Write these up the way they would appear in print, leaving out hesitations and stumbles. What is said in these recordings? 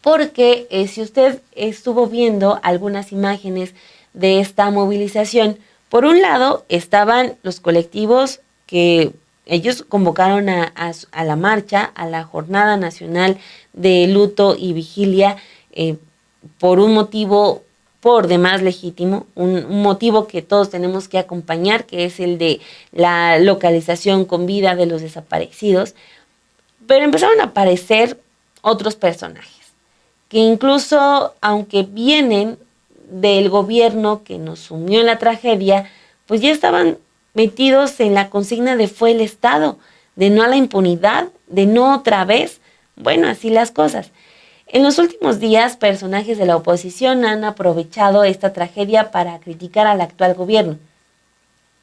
porque si usted estuvo viendo algunas imágenes de esta movilización, por un lado estaban los colectivos que ellos convocaron a la marcha, a la Jornada Nacional de Luto y Vigilia, por un motivo por demás legítimo, un motivo que todos tenemos que acompañar, que es el de la localización con vida de los desaparecidos, pero empezaron a aparecer otros personajes, que incluso, aunque vienen del gobierno que nos sumió en la tragedia, pues ya estaban metidos en la consigna de fue el Estado, de no a la impunidad, de no otra vez. Bueno, así las cosas. En los últimos días, personajes de la oposición han aprovechado esta tragedia para criticar al actual gobierno.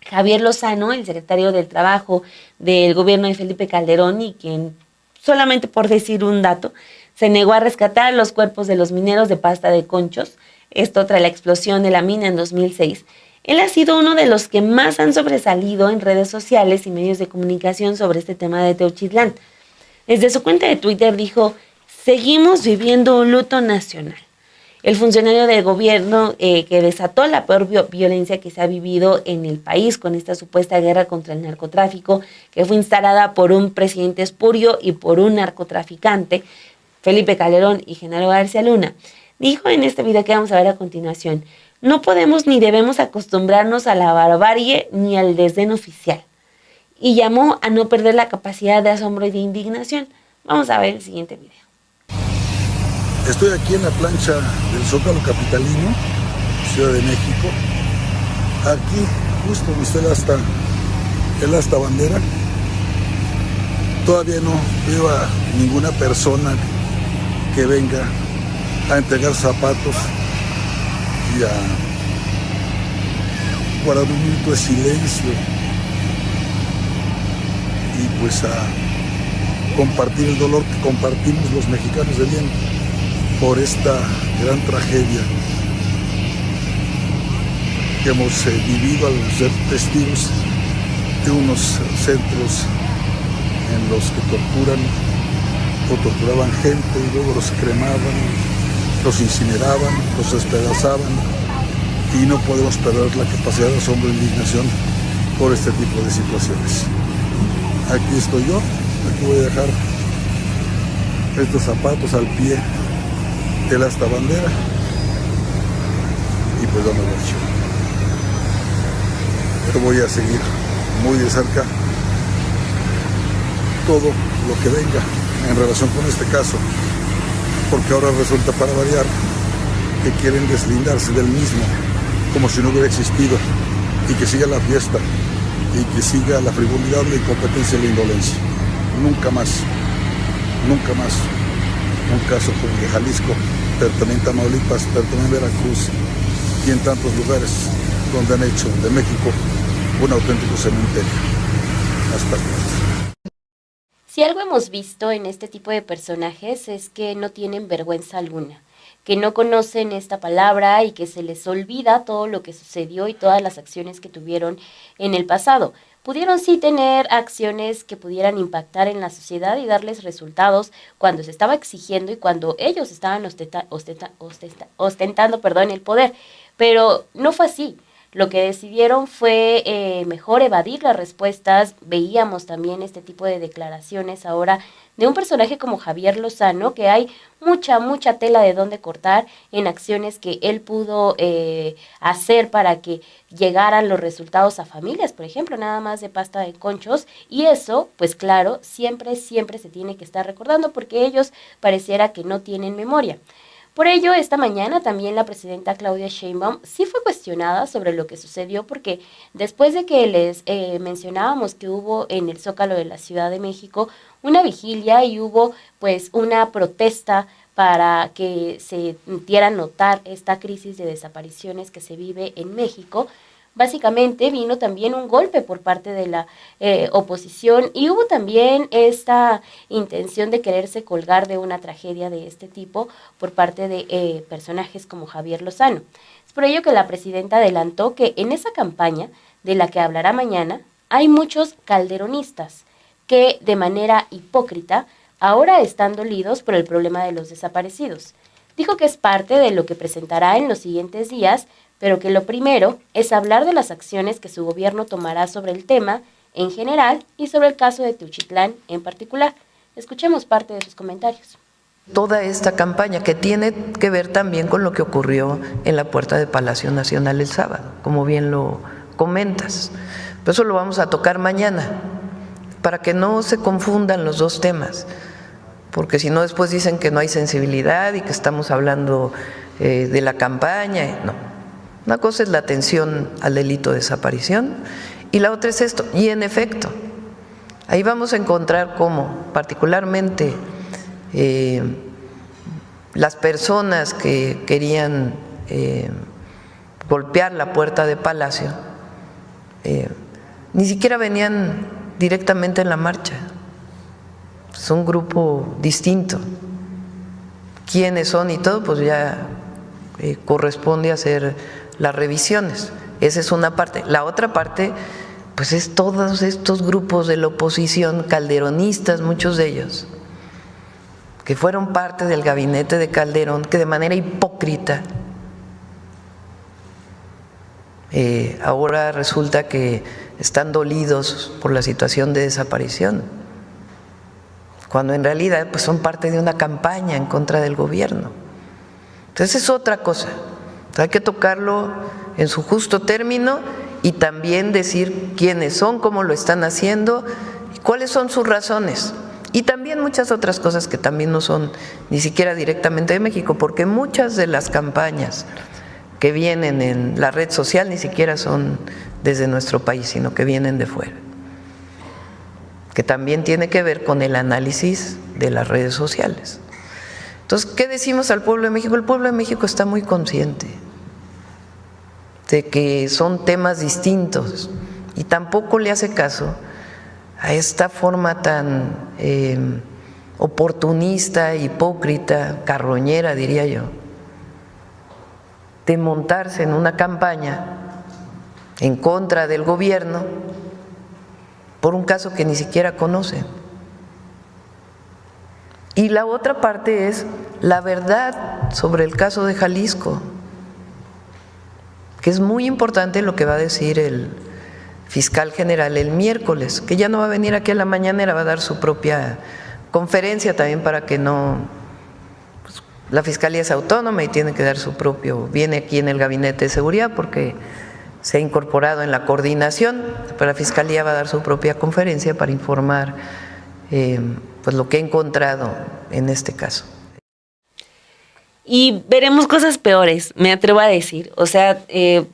Javier Lozano, el secretario del Trabajo del gobierno de Felipe Calderón, y quien, solamente por decir un dato, se negó a rescatar los cuerpos de los mineros de Pasta de Conchos, esto tras la explosión de la mina en 2006. Él ha sido uno de los que más han sobresalido en redes sociales y medios de comunicación sobre este tema de Teuchitlán. Desde su cuenta de Twitter dijo: seguimos viviendo un luto nacional. El funcionario del gobierno que desató la peor violencia que se ha vivido en el país con esta supuesta guerra contra el narcotráfico, que fue instalada por un presidente espurio y por un narcotraficante, Felipe Calderón y Genaro García Luna, dijo en este video que vamos a ver a continuación: no podemos ni debemos acostumbrarnos a la barbarie ni al desdén oficial. Y llamó a no perder la capacidad de asombro y de indignación. Vamos a ver el siguiente video. Estoy aquí en la plancha del Zócalo capitalino, Ciudad de México. Aquí, justo donde está el asta bandera. Todavía no veo a ninguna persona que venga a entregar zapatos y a guardar un minuto de silencio y pues a compartir el dolor que compartimos los mexicanos de bien por esta gran tragedia que hemos vivido al ser testigos de unos centros en los que torturan o torturaban gente y luego los cremaban, los incineraban, los despedazaban, y no podemos perder la capacidad de asombro e indignación por este tipo de situaciones. Aquí estoy yo, aquí voy a dejar estos zapatos al pie de asta bandera y pues dame mucho. Pero voy a seguir muy de cerca todo lo que venga en relación con este caso, porque ahora resulta, para variar, que quieren deslindarse del mismo como si no hubiera existido, y que siga la fiesta y que siga la frivolidad, la incompetencia y la indolencia. Nunca más, nunca más un caso como el de Jalisco, pero también Tamaulipas, pero también Veracruz y en tantos lugares donde han hecho de México un auténtico cementerio. Hasta luego. Si algo hemos visto en este tipo de personajes es que no tienen vergüenza alguna, que no conocen esta palabra y que se les olvida todo lo que sucedió y todas las acciones que tuvieron en el pasado. Pudieron sí tener acciones que pudieran impactar en la sociedad y darles resultados cuando se estaba exigiendo y cuando ellos estaban ostentando el poder, pero no fue así. Lo que decidieron fue mejor evadir las respuestas. Veíamos también este tipo de declaraciones ahora de un personaje como Javier Lozano, que hay mucha tela de dónde cortar en acciones que él pudo hacer para que llegaran los resultados a familias, por ejemplo, nada más de Pasta de Conchos, y eso, pues claro, siempre se tiene que estar recordando porque ellos pareciera que no tienen memoria. Por ello, esta mañana también la presidenta Claudia Sheinbaum sí fue cuestionada sobre lo que sucedió, porque después de que les mencionábamos que hubo en el Zócalo de la Ciudad de México una vigilia y hubo pues una protesta para que se diera notar esta crisis de desapariciones que se vive en México, básicamente vino también un golpe por parte de la oposición y hubo también esta intención de quererse colgar de una tragedia de este tipo por parte de personajes como Javier Lozano. Es por ello que la presidenta adelantó que en esa campaña de la que hablará mañana hay muchos calderonistas que de manera hipócrita ahora están dolidos por el problema de los desaparecidos. Dijo que es parte de lo que presentará en los siguientes días, pero que lo primero es hablar de las acciones que su gobierno tomará sobre el tema en general y sobre el caso de Teuchitlán en particular. Escuchemos parte de sus comentarios. Toda esta campaña que tiene que ver también con lo que ocurrió en la puerta de Palacio Nacional el sábado, como bien lo comentas. Pero eso lo vamos a tocar mañana, para que no se confundan los dos temas, porque si no después dicen que no hay sensibilidad y que estamos hablando de la campaña. No, una cosa es la atención al delito de desaparición y la otra es esto. Y en efecto, ahí vamos a encontrar cómo particularmente las personas que querían golpear la puerta de Palacio ni siquiera venían directamente en la marcha. Es un grupo distinto. ¿Quiénes son y todo? Pues ya corresponde hacer las revisiones. Esa es una parte. La otra parte, pues es todos estos grupos de la oposición, calderonistas, muchos de ellos, que fueron parte del gabinete de Calderón, que de manera hipócrita ahora resulta que están dolidos por la situación de desaparición, cuando en realidad pues son parte de una campaña en contra del gobierno. Entonces es otra cosa, hay que tocarlo en su justo término y también decir quiénes son, cómo lo están haciendo y cuáles son sus razones. Y también muchas otras cosas que también no son ni siquiera directamente de México, porque muchas de las campañas que vienen en la red social ni siquiera son desde nuestro país, sino que vienen de fuera, que también tiene que ver con el análisis de las redes sociales. Entonces, ¿qué decimos al pueblo de México? El pueblo de México está muy consciente de que son temas distintos y tampoco le hace caso a esta forma tan oportunista, hipócrita, carroñera, diría yo, de montarse en una campaña en contra del gobierno por un caso que ni siquiera conocen. Y la otra parte es la verdad sobre el caso de Jalisco, que es muy importante lo que va a decir el fiscal general el miércoles, que ya no va a venir aquí a la mañanera, va a dar su propia conferencia también para que no… Pues, la fiscalía es autónoma y tiene que dar su propio… Viene aquí en el gabinete de seguridad porque se ha incorporado en la coordinación, pero la fiscalía va a dar su propia conferencia para informar pues lo que ha encontrado en este caso. Y veremos cosas peores, me atrevo a decir. O sea,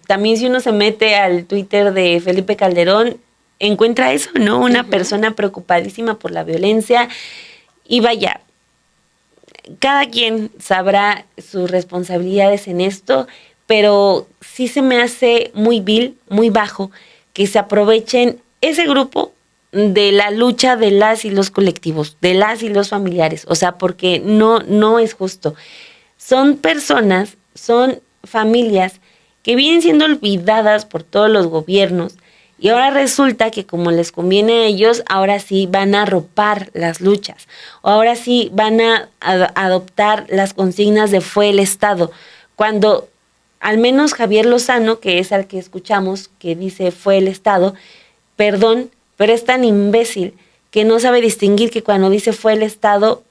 también si uno se mete al Twitter de Felipe Calderón, encuentra eso, ¿no? Una persona preocupadísima por la violencia. Y vaya, cada quien sabrá sus responsabilidades en esto, pero sí se me hace muy vil, muy bajo, que se aprovechen ese grupo de la lucha de las y los colectivos, de las y los familiares. O sea, porque no es justo. Son personas, son familias que vienen siendo olvidadas por todos los gobiernos y ahora resulta que como les conviene a ellos, ahora sí van a arropar las luchas, o ahora sí van a adoptar las consignas de fue el Estado, cuando al menos Javier Lozano, que es al que escuchamos, que dice fue el Estado, perdón, pero es tan imbécil que no sabe distinguir que cuando dice fue el Estado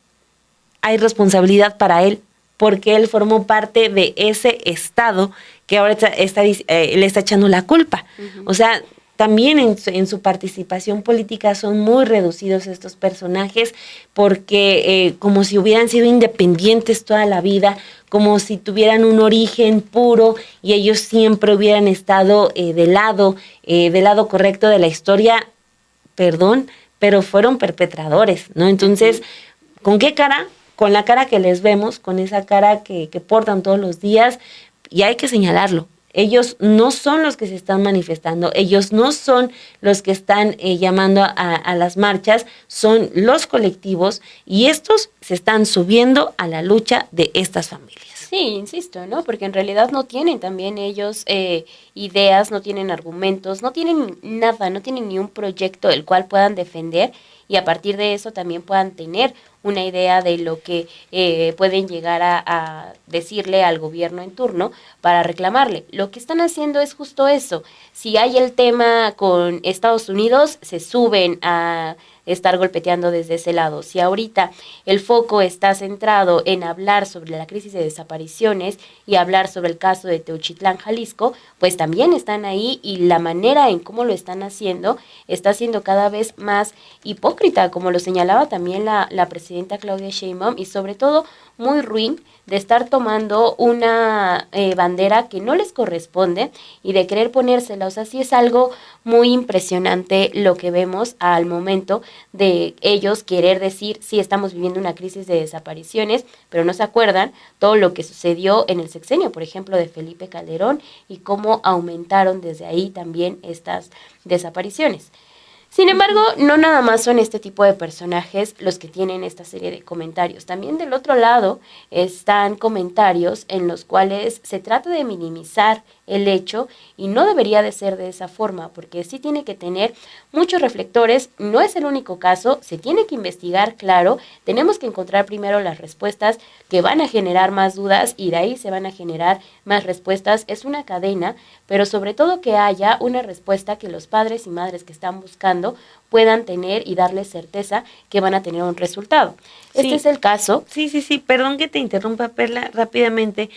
hay responsabilidad para él, porque él formó parte de ese Estado que ahora le está echando la culpa. O sea, también en su participación política son muy reducidos estos personajes porque como si hubieran sido independientes toda la vida, como si tuvieran un origen puro y ellos siempre hubieran estado del lado correcto de la historia, perdón, pero fueron perpetradores, ¿no? Entonces, ¿con qué cara? Con la cara que les vemos, con esa cara que portan todos los días, y hay que señalarlo. Ellos no son los que se están manifestando, ellos no son los que están llamando a las marchas, son los colectivos y estos se están subiendo a la lucha de estas familias. Sí, insisto, ¿no? Porque en realidad no tienen también ellos ideas, no tienen argumentos, no tienen nada, no tienen ni un proyecto el cual puedan defender y a partir de eso también puedan tener una idea de lo que pueden llegar a decirle al gobierno en turno para reclamarle. Lo que están haciendo es justo eso. Si hay el tema con Estados Unidos, se suben a estar golpeteando desde ese lado. Si ahorita el foco está centrado en hablar sobre la crisis de desapariciones y hablar sobre el caso de Teuchitlán, Jalisco, pues también están ahí, y la manera en cómo lo están haciendo está siendo cada vez más hipócrita, como lo señalaba también la presidenta Claudia Sheinbaum, y sobre todo muy ruin de estar tomando una bandera que no les corresponde y de querer ponérsela. O sea, sí es algo muy impresionante lo que vemos al momento de ellos querer decir, sí, estamos viviendo una crisis de desapariciones, pero no se acuerdan todo lo que sucedió en el sexenio, por ejemplo, de Felipe Calderón, y cómo aumentaron desde ahí también estas desapariciones. Sin embargo, no nada más son este tipo de personajes los que tienen esta serie de comentarios. También del otro lado están comentarios en los cuales se trata de minimizar el hecho, y no debería de ser de esa forma, porque sí tiene que tener muchos reflectores. No es el único caso, se tiene que investigar, claro, tenemos que encontrar primero las respuestas que van a generar más dudas, y de ahí se van a generar más respuestas. Es una cadena, pero sobre todo que haya una respuesta que los padres y madres que están buscando puedan tener y darles certeza que van a tener un resultado. Sí. Este es el caso. Sí, perdón que te interrumpa, Perla, rápidamente,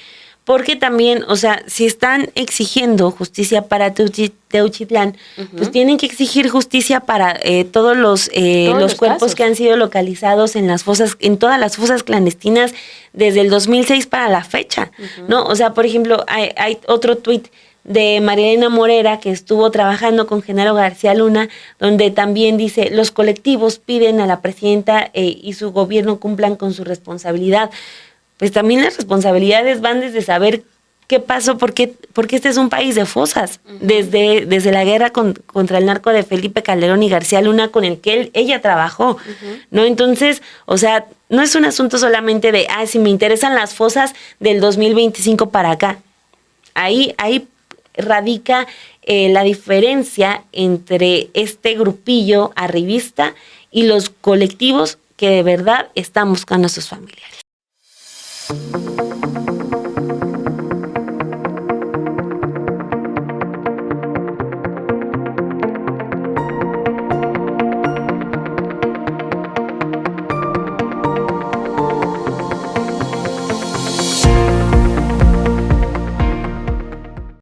porque también, o sea, si están exigiendo justicia para Teuchitlán, pues tienen que exigir justicia para todos los cuerpos casos que han sido localizados en las fosas, en todas las fosas clandestinas desde el 2006 para la fecha, ¿no? O sea, por ejemplo, hay otro tuit de María Elena Morera, que estuvo trabajando con Genaro García Luna, donde también dice: los colectivos piden a la presidenta y su gobierno cumplan con su responsabilidad. Pues también las responsabilidades van desde saber qué pasó, porque este es un país de fosas, desde la guerra contra el narco de Felipe Calderón y García Luna, con el que ella trabajó, ¿no? Entonces, o sea, no es un asunto solamente de, si me interesan las fosas del 2025 para acá. Ahí radica la diferencia entre este grupillo arribista y los colectivos que de verdad están buscando a sus familiares.